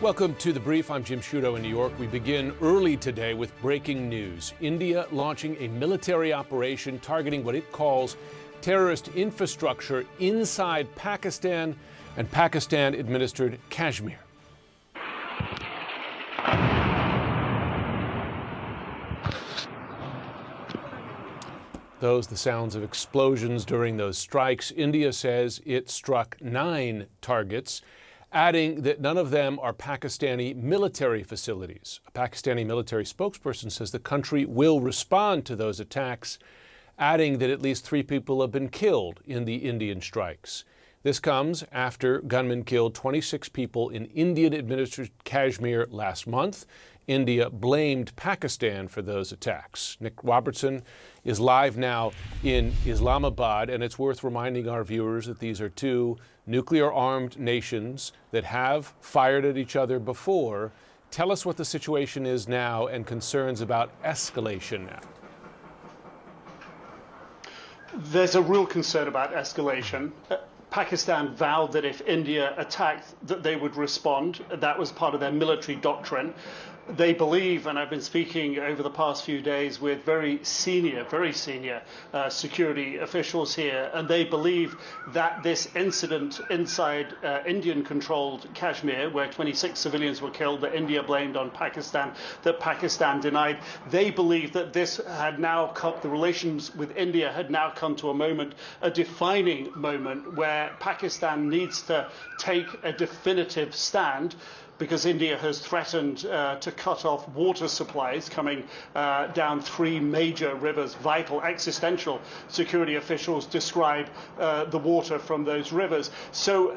Welcome to The Brief. I'm Jim Sciutto in New York. We begin early today with breaking news. India launching a military operation targeting what it calls terrorist infrastructure inside Pakistan and Pakistan-administered Kashmir. Those the sounds of explosions during those strikes. India says it struck 9 targets, adding that none of them are Pakistani military facilities. A Pakistani military spokesperson says the country will respond to those attacks, adding that at least 3 people have been killed in the Indian strikes. This comes after gunmen killed 26 people in Indian-administered Kashmir last month. India blamed Pakistan for those attacks. Nick Robertson is live now in Islamabad, and it's worth reminding our viewers that these are 2 nuclear-armed nations that have fired at each other before. Tell us what the situation is now and concerns about escalation now. There's a real concern about escalation. Pakistan vowed that if India attacked, that they would respond. That was part of their military doctrine. They believe, and I've been speaking over the past few days with very senior security officials here, and they believe that this incident inside Indian-controlled Kashmir, where 26 civilians were killed, that India blamed on Pakistan, that Pakistan denied, they believe that this had now come, the relations with India had now come to a moment, a defining moment, where Pakistan needs to take a definitive stand, because India has threatened to cut off water supplies coming down 3 major rivers. Vital, existential security officials describe the water from those rivers. So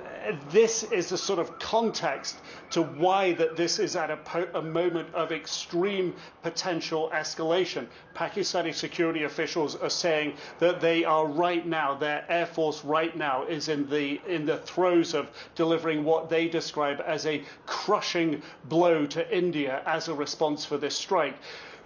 this is the sort of context to why that this is at a moment of extreme potential escalation. Pakistani security officials are saying that they are right now, their air force right now is in the throes of delivering what they describe as a crushing blow to India as a response for this strike.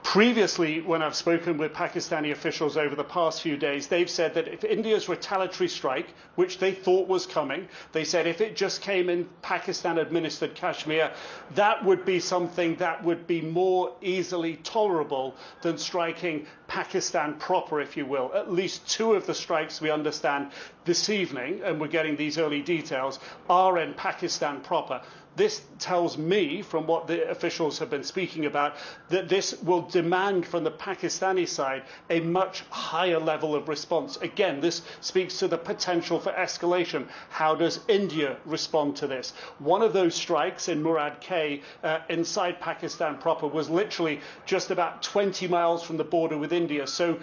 Previously, when I've spoken with Pakistani officials over the past few days, they've said that if India's retaliatory strike, which they thought was coming, they said if it just came in Pakistan-administered Kashmir, that would be something that would be more easily tolerable than striking Pakistan proper, if you will. At least 2 of the strikes we understand this evening, and we're getting these early details, are in Pakistan proper. This tells me, from what the officials have been speaking about, that this will demand from the Pakistani side a much higher level of response. Again, this speaks to the potential for escalation. How does India respond to this? One of those strikes in Murad K inside Pakistan proper was literally just about 20 miles from the border with India. So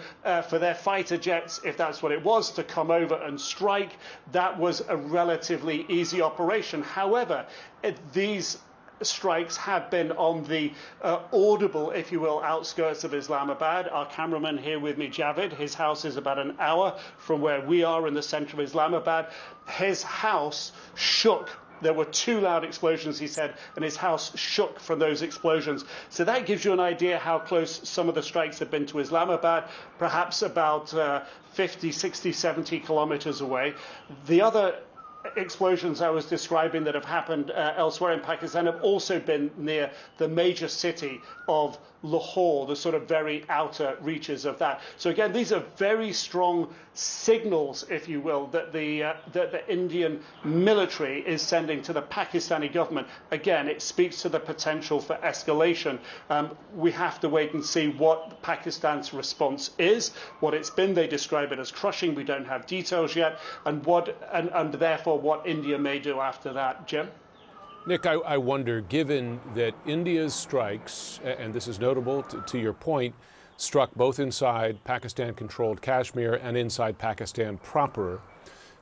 for their fighter jets, if that's what it was, to come over and strike, that was a relatively easy operation. However, these strikes have been on the audible, if you will, outskirts of Islamabad. Our cameraman here with me, Javid, his house is about an hour from where we are in the center of Islamabad. His house shook. There were 2 loud explosions, he said, and his house shook from those explosions. So that gives you an idea how close some of the strikes have been to Islamabad, perhaps about 50, 60, 70 kilometers away. The other explosions I was describing that have happened elsewhere in Pakistan have also been near the major city of Lahore, the sort of very outer reaches of that. So again, these are very strong signals, if you will, that the Indian military is sending to the Pakistani government. Again, it speaks to the potential for escalation. We have to wait and see what Pakistan's response is, what it's been. They describe it as crushing. We don't have details yet, and therefore what India may do after that. Jim? Nick, I wonder, given that India's strikes, and this is notable to your point, struck both inside Pakistan-controlled Kashmir and inside Pakistan proper,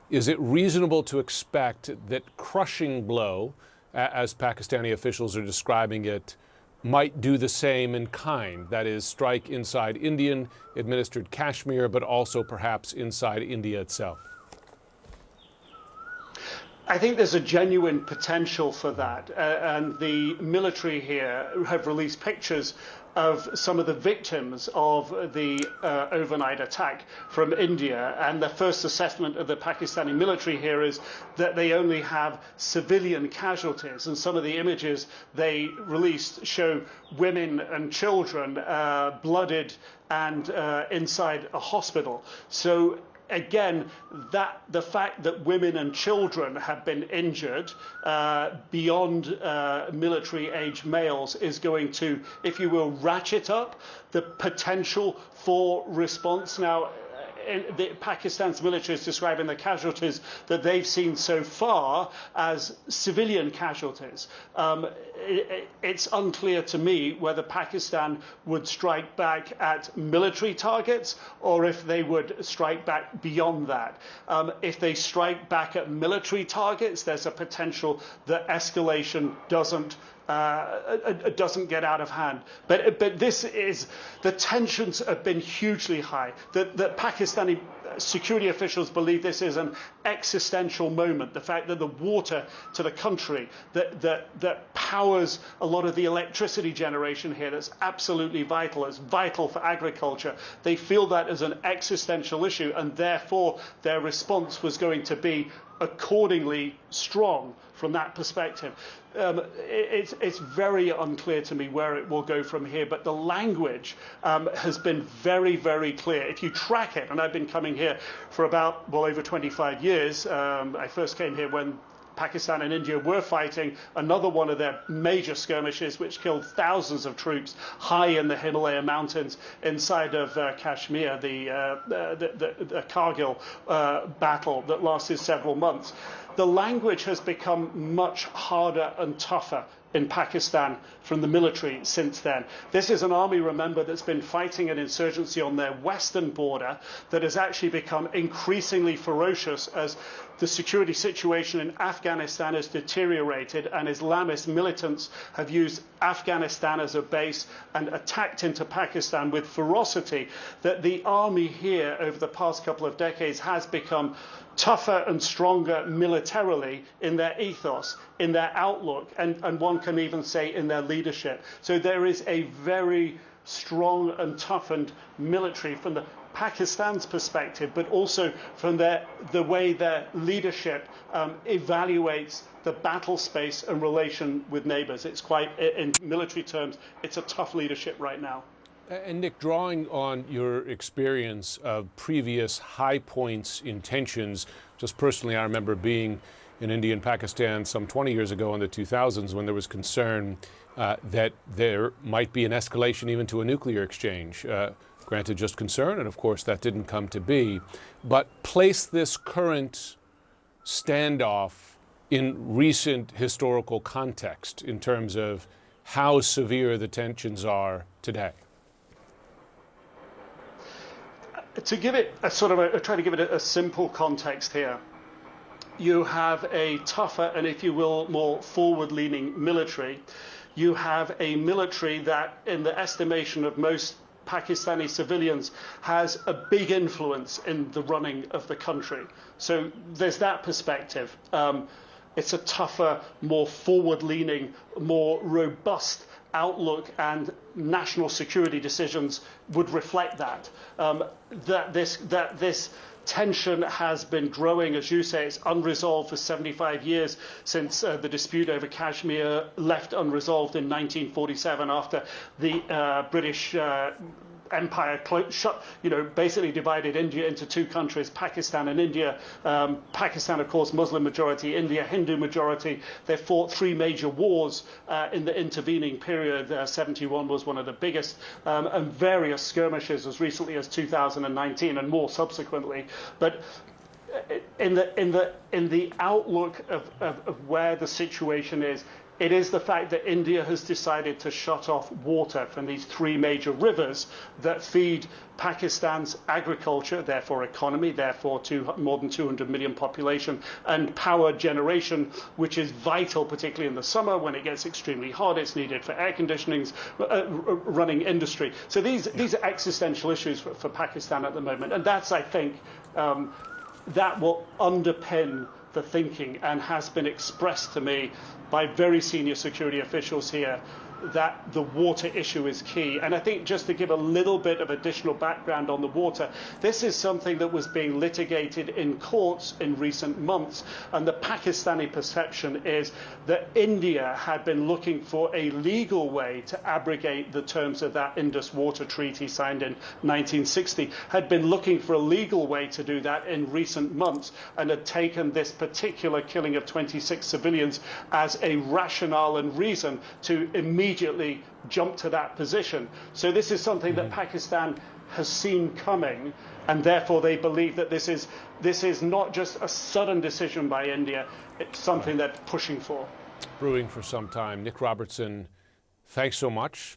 is it reasonable to expect that crushing blow, as Pakistani officials are describing it, might do the same in kind, that is, strike inside Indian-administered Kashmir, but also perhaps inside India itself? I think there's a genuine potential for that. And the military here have released pictures of some of the victims of the overnight attack from India. And the first assessment of the Pakistani military here is that they only have civilian casualties. And some of the images they released show women and children blooded and inside a hospital. So again, that the fact that women and children have been injured beyond military-age males is going to, if you will, ratchet up the potential for response. Now, Pakistan's military is describing the casualties that they've seen so far as civilian casualties. It's unclear to me whether Pakistan would strike back at military targets or if they would strike back beyond that. If they strike back at military targets, there's a potential that escalation doesn't get out of hand. But this is, the tensions have been hugely high. The Pakistani security officials believe this is an existential moment. The fact that the water to the country that powers a lot of the electricity generation here, that's absolutely vital, it's vital for agriculture. They feel that as an existential issue, and therefore their response was going to be accordingly strong from that perspective. It's very unclear to me where it will go from here, but the language has been very, very clear. If you track it, and I've been coming here for about, well, over 25 years. I first came here when Pakistan and India were fighting another one of their major skirmishes, which killed thousands of troops high in the Himalaya mountains inside of Kashmir, the Kargil battle that lasted several months. The language has become much harder and tougher in Pakistan from the military since then. This is an army, remember, that's been fighting an insurgency on their western border that has actually become increasingly ferocious as the security situation in Afghanistan has deteriorated and Islamist militants have used Afghanistan as a base and attacked into Pakistan with ferocity, that the army here over the past couple of decades has become tougher and stronger militarily in their ethos, in their outlook, and one can even say in their leadership. So there is a very strong and toughened military from the Pakistan's perspective, but also from the way their leadership evaluates the battle space and relation with neighbors. It's quite, in military terms, it's a tough leadership right now. And Nick, drawing on your experience of previous high points in tensions, just personally, I remember being in India and Pakistan some 20 years ago in the 2000s when there was concern that there might be an escalation even to a nuclear exchange. Granted, just concern, and of course that didn't come to be. But place this current standoff in recent historical context in terms of how severe the tensions are today. To give it a sort of try to give it a simple context here, you have a tougher and, if you will, more forward-leaning military. You have a military that, in the estimation of most Pakistani civilians, has a big influence in the running of the country. So there's that perspective. It's a tougher, more forward-leaning, more robust outlook, and national security decisions would reflect that. That this tension has been growing, as you say, it's unresolved for 75 years since the dispute over Kashmir left unresolved in 1947 after the British Empire basically divided India into two countries, Pakistan and India. Pakistan, of course, Muslim majority, India, Hindu majority. They fought three major wars in the intervening period. 71 was one of the biggest, and various skirmishes as recently as 2019 and more subsequently. But in the outlook of where the situation is, it is the fact that India has decided to shut off water from these three major rivers that feed Pakistan's agriculture, therefore economy, therefore more than 200 million population, and power generation, which is vital, particularly in the summer when it gets extremely hot. It's needed for air conditionings, running industry. So these are existential issues for Pakistan at the moment, and that's, I think, that will underpin the thinking and has been expressed to me by very senior security officials here that the water issue is key. And I think just to give a little bit of additional background on the water, this is something that was being litigated in courts in recent months. And the Pakistani perception is that India had been looking for a legal way to abrogate the terms of that Indus Water Treaty signed in 1960, had been looking for a legal way to do that in recent months, and had taken this particular killing of 26 civilians as a rationale and reason to immediately jump to that position. So this is something that Pakistan has seen coming, and therefore they believe that this is not just a sudden decision by India, it's something they're pushing for. Brewing for some time. Nick Robertson, thanks so much.